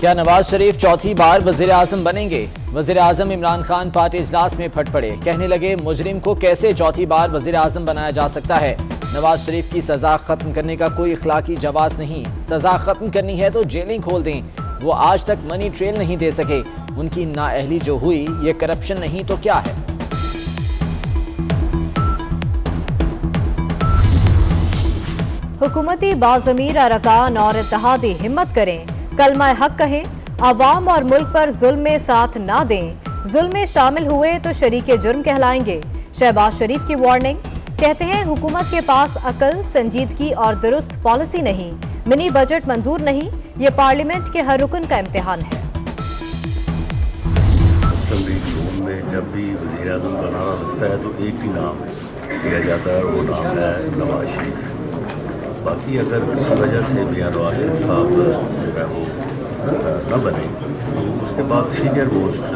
क्या नवाज शरीफ चौथी बार वजीर आजम बनेंगे? वजीर आजम इमरान खान पार्टी इजलास में फट पड़े, कहने लगे मुजरिम को कैसे चौथी बार वजीर आजम बनाया जा सकता है। नवाज शरीफ की सजा खत्म करने का कोई इखलाकी जवाब नहीं। सजा खत्म करनी है तो जेलें खोल दें। वो आज तक मनी ट्रेल नहीं दे सके। उनकी नाअहली जो हुई ये करप्शन नहीं तो क्या है। हुकूमती बाज़मीर अरकान और इत्तेहादी हिम्मत करें, कलमा हक कहें, अवाम और मुल्क पर जुल्म में साथ ना दें। जुल्म में शामिल हुए तो शरीके जुर्म कहलाएंगे। शहबाज शरीफ की वार्निंग, कहते हैं हुकूमत के पास अकल, संजीदगी और दुरुस्त पॉलिसी नहीं। मिनी बजट मंजूर नहीं, ये पार्लियामेंट के हर रुकन का इम्तिहान है। मुस्लिम लीग नून में जब भी वज़ीर आज़म बनाना लगता है तो एक ही नाम दिया जाता है, वो नाम है नवाज शरीफ। बाकी अगर किसी वजह से मियां नवाज शरीफ साहब जो है वो न बने तो उसके बाद सीनियर मोस्ट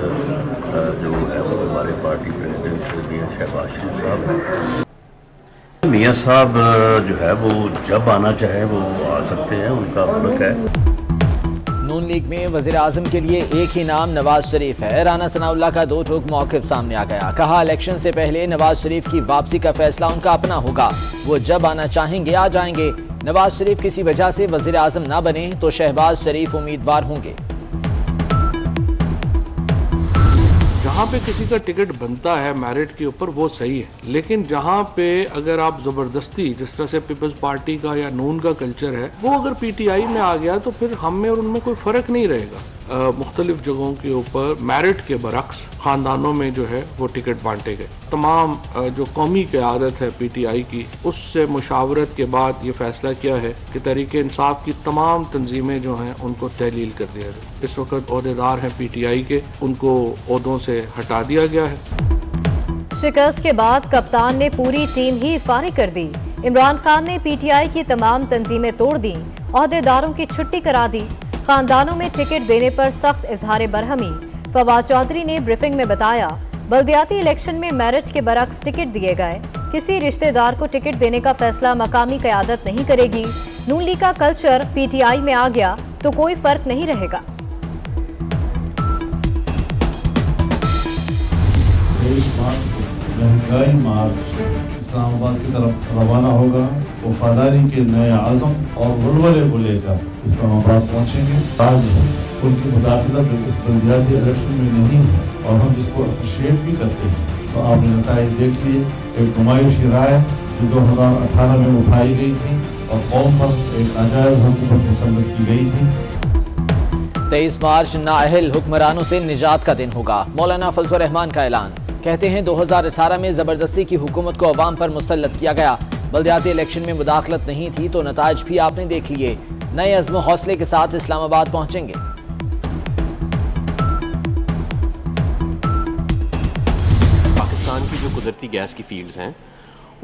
जो है वो हमारे पार्टी प्रेसिडेंट मियां शहबाज शरीफ साहब हैं। मियां साहब जो है वो जब आना चाहे वो आ सकते हैं, उनका मुल्क है। नून लीग में वजीर आजम के लिए एक ही नाम नवाज शरीफ है। राना सनाउल्लाह का दो टूक मौक़िफ़ सामने आ गया। कहा इलेक्शन से पहले नवाज शरीफ की वापसी का फैसला उनका अपना होगा। वो जब आना चाहेंगे आ जाएंगे। नवाज शरीफ किसी वजह से वजीर आजम ना बने तो शहबाज शरीफ उम्मीदवार होंगे। जहाँ पे किसी का टिकट बनता है मेरिट के ऊपर वो सही है, लेकिन जहाँ पे अगर आप जबरदस्ती, जिस तरह से पीपल्स पार्टी का या नून का कल्चर है, वो अगर पीटीआई में आ गया तो फिर हम में और उनमें कोई फर्क नहीं रहेगा। मुख्तलिफ जगहों के ऊपर मेरिट के बरक्स खानदानों में जो है वो टिकट बांटे गए। तमाम जो कौमी क़यादत है पीटीआई की, उससे मुशावरत के बाद ये फैसला किया है कि तहरीक इंसाफ की तमाम तंजीमें जो हैं उनको तहलील कर दिया जाए। इस वक्त ओहदेदार हैं पीटीआई के, उनको ओहदों से हटा दिया गया है। शिकस्त के बाद कप्तान ने पूरी टीम ही फारिग कर दी। इमरान खान ने पीटीआई की तमाम तंजीमें तोड़ दी, ओहदेदारों की छुट्टी करा दी। खानदानों में टिकट देने पर सख्त इजहार बरहमी। फवाद चौधरी ने ब्रीफिंग में बताया, बल्दियाती इलेक्शन में मेरिट के बरक्स टिकट दिए गए। किसी रिश्तेदार को टिकट देने का फैसला मकामी क़यादत नहीं करेगी। नून लीग का कल्चर पीटीआई में आ गया तो कोई फर्क नहीं रहेगा। महंगाई मार्च इस्लामाबाद की तरफ रवाना होगा। वफादारी के नए आज़म और वलवले को लेकर इस्लामाबाद पहुंचेंगे। आज उनकी मुदाखलत इस बल्दियाती इलेक्शन में नहीं है और हम इसको अप्रिशिएट भी करते हैं। तो आपने नताइज देख लिए, एक नुमाइशी राय जो 2018 में उठाई गई थी और कौम पर एक नाजायज हुकूमत मुसल्लत की गई थी। 23 मार्च नाअहल हुक्मरानों से निजात का दिन होगा। मौलाना फजलुर रहमान का ऐलान। कहते हैं 2018 में जबरदस्ती की हुकूमत को अवाम पर मुसल्लत किया गया। बल्दियाती इलेक्शन में मुदाखलत नहीं थी तो नताइज भी आपने देख लिए। नए अज़्म हौसले के साथ इस्लामाबाद पहुंचेंगे। पाकिस्तान की जो कुदरती गैस की फील्ड्स हैं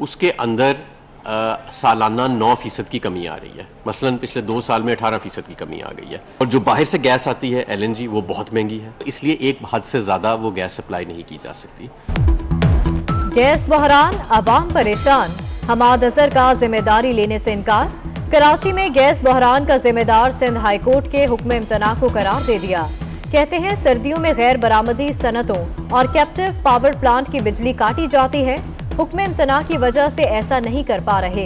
उसके अंदर सालाना 9% की कमी आ रही है। मसलन पिछले 2 साल में 18% की कमी आ गई है। और जो बाहर से गैस आती है LNG, वो बहुत महंगी है, इसलिए एक हद से ज्यादा वो गैस सप्लाई नहीं की जा सकती। गैस बहरान, अवाम परेशान। हमाद अजहर का जिम्मेदारी लेने से इनकार। कराची में गैस बहरान का जिम्मेदार सिंध हाईकोर्ट के हुक्म इम्तना को करार दे दिया। कहते हैं सर्दियों में गैर बरामदी सनतों और कैप्टिव पावर प्लांट की बिजली काटी जाती है। हुक्म इम्तना की वजह से ऐसा नहीं कर पा रहे।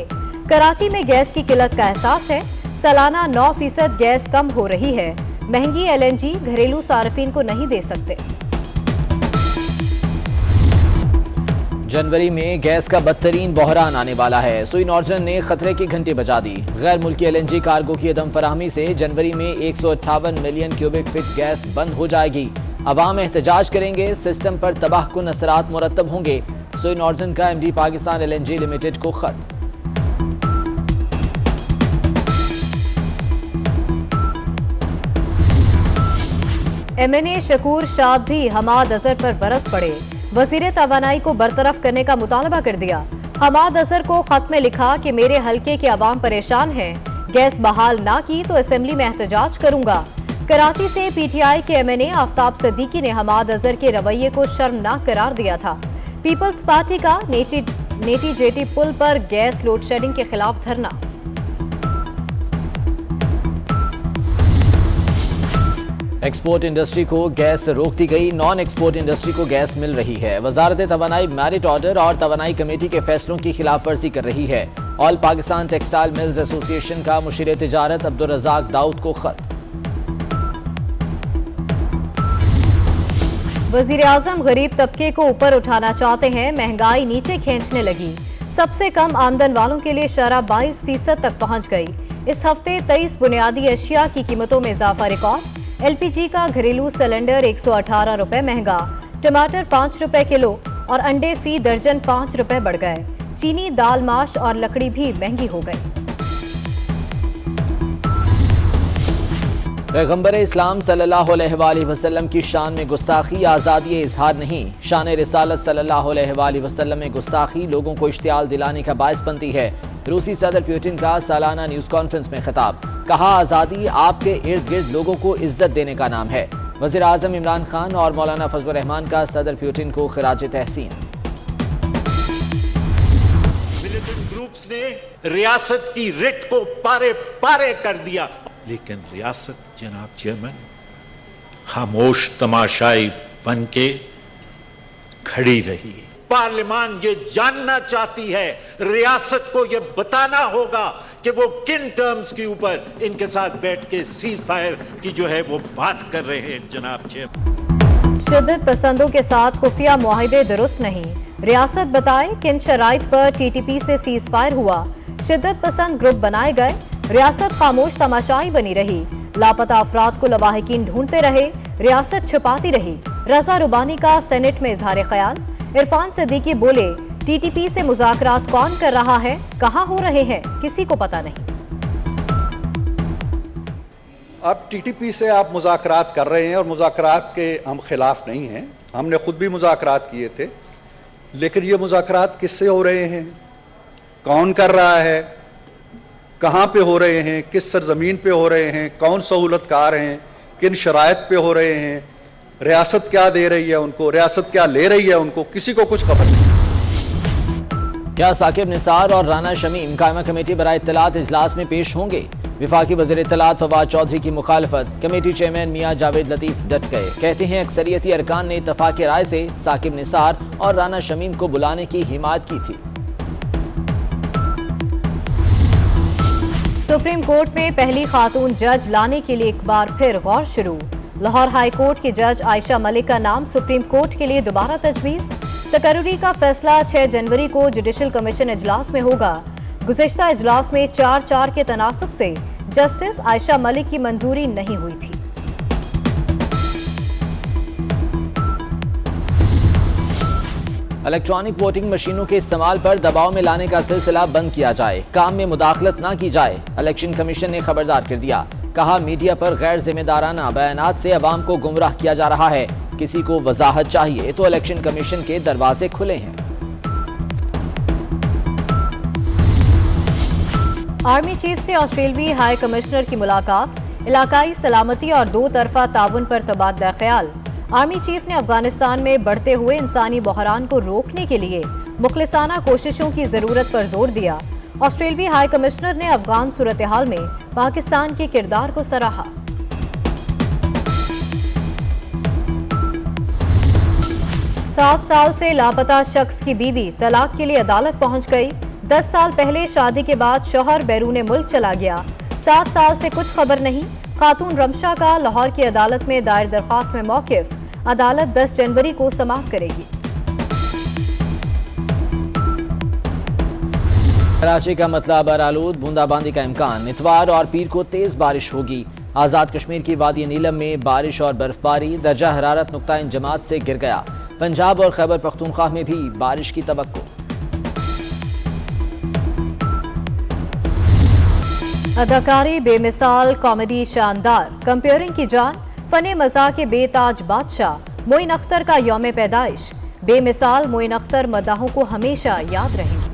कराची में गैस की किल्लत का एहसास है। सालाना 9% गैस कम हो रही है। महंगी LNG घरेलू सार्फिन को नहीं दे सकते। जनवरी में गैस का बदतरीन बहरान आने वाला है। सुई नॉर्जन ने खतरे की घंटी बजा दी। गैर मुल्की LNG कार्गो की अदम फराहमी से जनवरी में 158 मिलियन क्यूबिक फीट गैस बंद हो जाएगी। अवाम एहतजाज करेंगे, सिस्टम पर तबाहकुन असरात मुरतब होंगे। सुई नॉर्जन का MD पाकिस्तान LNG लिमिटेड को खत। MNA शकूर शाद भी हमाद अजहर पर बरस पड़े। वजीर तवानाई को बरतरफ करने का मुतालबा कर दिया। हमाद अजहर को खत में लिखा कि मेरे हल्के के अवाम परेशान हैं, गैस बहाल ना की तो असेंबली में एहतजाज करूंगा। कराची से PTI के MNA आफ्ताब सदीकी ने हमाद अजहर के रवैये को शर्मनाक करार दिया था। पीपल्स पार्टी का नेटी जेटी पुल पर गैस लोड शेडिंग के खिलाफ धरना। एक्सपोर्ट इंडस्ट्री को गैस रोक दी गई, नॉन एक्सपोर्ट इंडस्ट्री को गैस मिल रही है। वजारत तवानाई मेरिट ऑर्डर और तवानाई कमेटी के फैसलों की खिलाफ वर्जी कर रही है। All Pakistan textile mills association का मुशीर तिजारत अब्दुल रज़ाक दाऊद को खत। वजीर आजम गरीब तबके को ऊपर उठाना चाहते हैं, महंगाई नीचे खींचने लगी। सबसे कम आमदन वालों के लिए शरह 22% तक पहुंच गई। इस हफ्ते 23 बुनियादी अशिया की कीमतों में इजाफा रिकॉर्ड। एलपीजी का घरेलू सिलेंडर 118 रुपए महंगा, टमाटर 5 रुपए किलो और अंडे फी दर्जन 5 रुपए बढ़ गए। चीनी, दाल, माश और लकड़ी भी महंगी हो गई। पैगंबर इस्लाम सल्लल्लाहु अलैहि वसल्लम की शान में गुस्ताखी आज़ादी इजहार नहीं। शान रिसालत सल्लल्लाहु अलैहि वसल्लम में गुस्ताखी लोगों को इश्तियाल दिलाने का बायस बनती है। रूसी सदर पुतिन का सालाना न्यूज़ कॉन्फ्रेंस में खिताब, कहा आज़ादी आपके इर्द गिर्द लोगों को इज्जत देने का नाम है। वज़ीर आज़म इमरान खान और मौलाना फजल रहमान का सदर पुतिन को खिराज तहसीन। मिलिटेंट ग्रुप्स ने रियासत की रिट को पारे पारे कर दिया, लेकिन रियासत जनाब चेयरमैन खामोश तमाशाई बन के खड़ी रही। पार्लियामान ये जानना चाहती है, रियासत को ये बताना होगा कि वो किन टर्म्स के ऊपर इनके साथ बैठ के सीज फायर की जो है वो बात कर रहे हैं। जनाब चेयरमैन, शिद्दत पसंदों के साथ खुफिया मुआहिदे दुरुस्त नहीं। रियासत बताए किन शराइत पर टीटीपी से सीज फायर हुआ। शिद्दत पसंद ग्रुप बनाए गए, रियासत खामोश तमाशाई बनी रही। लापता अफराद को लवाहिकीन ढूंढते रहे, रियासत छुपाती रही। रजा रुबानी का सेनेट में इजहार ख्याल। इरफान सिद्दीकी बोले, टीटीपी से मुज़ाकरात कौन कर रहा है, कहां हो रहे हैं, किसी को पता नहीं। अब टीटीपी से आप मुज़ाकरात कर रहे हैं और मुज़ाकरात के हम खिलाफ नहीं हैं, हमने खुद भी मुज़ाकरात किए थे, लेकिन ये मुज़ाकरात किससे हो रहे हैं, कौन कर रहा है, कहाँ पे हो रहे हैं, किस सरजमीन पे हो रहे हैं, कौन सहूलतकार हैं, किन शराइत पे हो रहे हैं, रियासत क्या दे रही है उनको, रियासत क्या ले रही है उनको, किसी को कुछ खबर नहीं। क्या साकिब निसार और राना शमीम कायमा कमेटी बराए इत्तलात इजलास में पेश होंगे? विफाकी वज़ीर इत्तलात फवाद चौधरी की मुखालफत। कमेटी चेयरमैन मियां जावेद लतीफ डट गए, कहते हैं अक्सरियती अरकान ने इत्तफाक़ राय से साकिब निसार और राना शमीम को बुलाने की हिमायत की थी। सुप्रीम कोर्ट में पहली खातून जज लाने के लिए एक बार फिर गौर शुरू। लाहौर हाई कोर्ट की जज आयशा मलिक का नाम सुप्रीम कोर्ट के लिए दोबारा तजवीज़। तकर्रुरी का फैसला 6 जनवरी को जुडिशल कमीशन इजलास में होगा। गुज़िश्ता इजलास में 4-4 के तनासुब से जस्टिस आयशा मलिक की मंजूरी नहीं हुई थी। इलेक्ट्रॉनिक वोटिंग मशीनों के इस्तेमाल पर दबाव में लाने का सिलसिला बंद किया जाए, काम में मुदाखलत न की जाए। इलेक्शन कमीशन ने खबरदार कर दिया, कहा मीडिया पर गैर जिम्मेदाराना बयानात से अवाम को गुमराह किया जा रहा है। किसी को वजाहत चाहिए तो इलेक्शन कमीशन के दरवाजे खुले हैं। आर्मी चीफ से ऑस्ट्रेलियाई हाई कमिश्नर की मुलाकात, इलाकाई सलामती और 2 तरफा ताउन पर तबादला ख्याल। आर्मी चीफ ने अफगानिस्तान में बढ़ते हुए इंसानी बहरान को रोकने के लिए मुखलिसाना कोशिशों की जरूरत पर जोर दिया। ऑस्ट्रेलियाई हाई कमिश्नर ने अफगान सूरत हाल में पाकिस्तान के किरदार को सराहा। सात साल से लापता शख्स की बीवी तलाक के लिए अदालत पहुंच गई। 10 साल पहले शादी के बाद शौहर बैरूने मुल्क चला गया। 7 साल से कुछ खबर नहीं। खातून रमशा का लाहौर की अदालत में दायर दरख्वास्त में मौकिफ। अदालत 10 जनवरी को समाप्त करेगी। कराची का मतला बरालूद, बूंदाबांदी का इम्कान। इतवार और पीर को तेज बारिश होगी। आज़ाद कश्मीर की वादी नीलम में बारिश और बर्फबारी, दर्जा हरारत नुक्ता इंजमात से गिर गया। पंजाब और खैबर पख्तूनख्वा में भी बारिश की तवक्को। अदाकारी बेमिसाल, कॉमेडी शानदार, कंपेयरिंग की जान, फने मज़ाक के बेताज बादशाह मोइन अख्तर का यौम पैदाइश। बेमिसाल मोइन अख्तर मदाहों को हमेशा याद रहेंगे।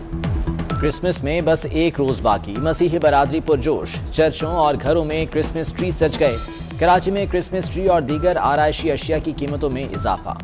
क्रिसमस में बस एक रोज बाकी, मसीही बरादरी पुरजोश। चर्चों और घरों में क्रिसमस ट्री सज गए। कराची में क्रिसमस ट्री और दीगर आराइशी अशिया की कीमतों में इजाफा।